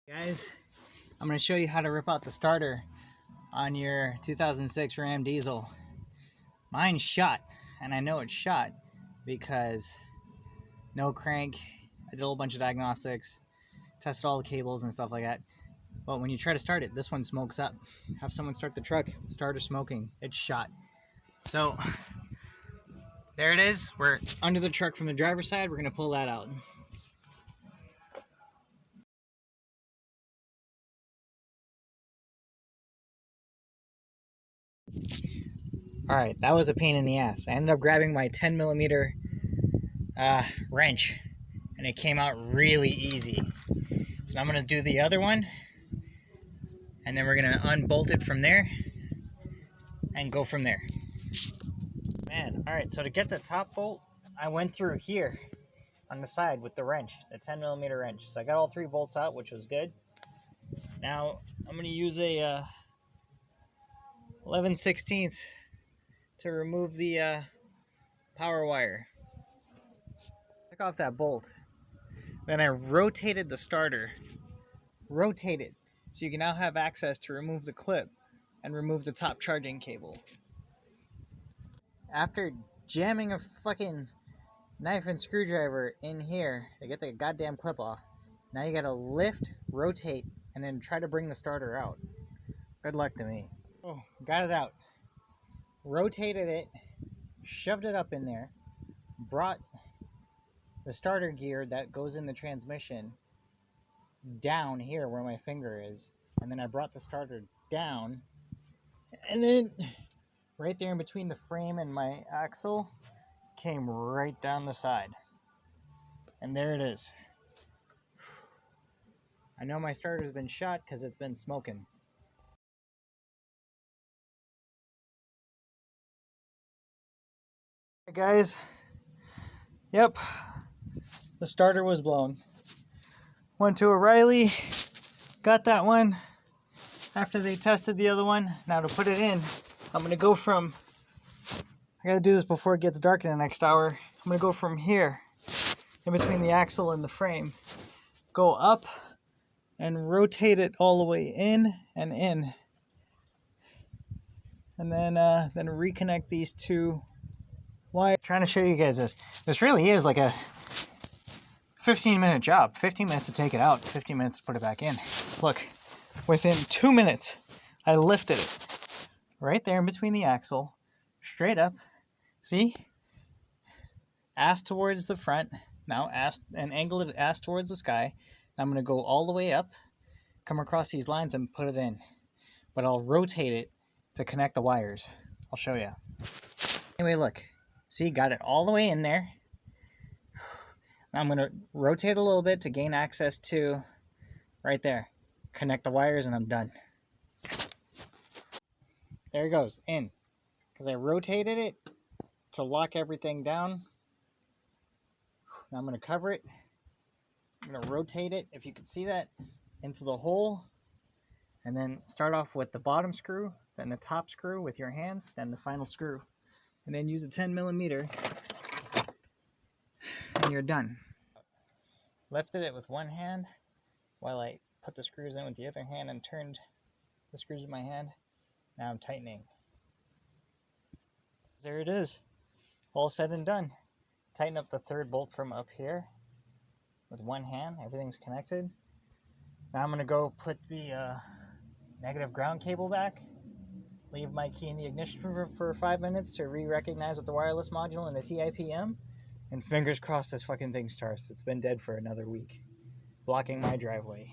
Guys, I'm going to show you how to rip out the starter on your 2006 Ram diesel. Mine's shot, and I know it's shot because no crank. I did a whole bunch of diagnostics, tested all the cables and stuff like that. But when you try to start it, this one smokes up. Have someone start the truck, the starter's smoking, it's shot. So there it is. We're under the truck from the driver's side. We're going to pull that out. Alright, that was a pain in the ass. I ended up grabbing my 10mm wrench, and it came out really easy. So I'm going to do the other one, and then we're going to unbolt it from there, and go from there. Man, alright, so to get the top bolt, I went through here on the side with the wrench, the 10mm wrench. So I got all 3 bolts out, which was good. Now, I'm going to use a 11/16 to remove the power wire. Took off that bolt. Then I rotated the starter. Rotate it so you can now have access to remove the clip and remove the top charging cable. After jamming a fucking knife and screwdriver in here to get the goddamn clip off, now you gotta lift, rotate, and then try to bring the starter out. Good luck to me. Oh, got it out. Rotated it, shoved it up in there, brought the starter gear that goes in the transmission down here where my finger is, and then I brought the starter down, and then right there in between the frame and my axle came right down the side, and there it is. I know my starter's been shot because it's been smoking. Hey guys, yep, the starter was blown. Went to O'Reilly, got that one after they tested the other one. Now to put it in, I'm gonna go from, I gotta do this before it gets dark in the next hour. I'm gonna go from here, in between the axle and the frame, go up and rotate it all the way in and in. And then reconnect these 2 wires. Trying to show you guys this. This really is like a 15-minute job. 15 minutes to take it out, 15 minutes to put it back in. Look, within 2 minutes, I lifted it right there in between the axle, straight up. See? Ass towards the front. Now ass, and angle it ass towards the sky. Now I'm going to go all the way up, come across these lines and put it in. But I'll rotate it to connect the wires. I'll show you. Anyway, look. See, got it all the way in there. Now I'm going to rotate a little bit to gain access to right there. Connect the wires and I'm done. There it goes, in. Because I rotated it to lock everything down. Now I'm going to cover it. I'm going to rotate it, if you can see that, into the hole. And then start off with the bottom screw, then the top screw with your hands, then the final screw. And then use the 10mm, and you're done. Lifted it with one hand while I put the screws in with the other hand and turned the screws with my hand. Now I'm tightening. There it is. All said and done. Tighten up the 3rd bolt from up here with one hand. Everything's connected. Now I'm going to go put the negative ground cable back. Leave my key in the ignition for 5 minutes to re-recognize with the wireless module and the TIPM. And fingers crossed this fucking thing starts. It's been dead for another week, blocking my driveway.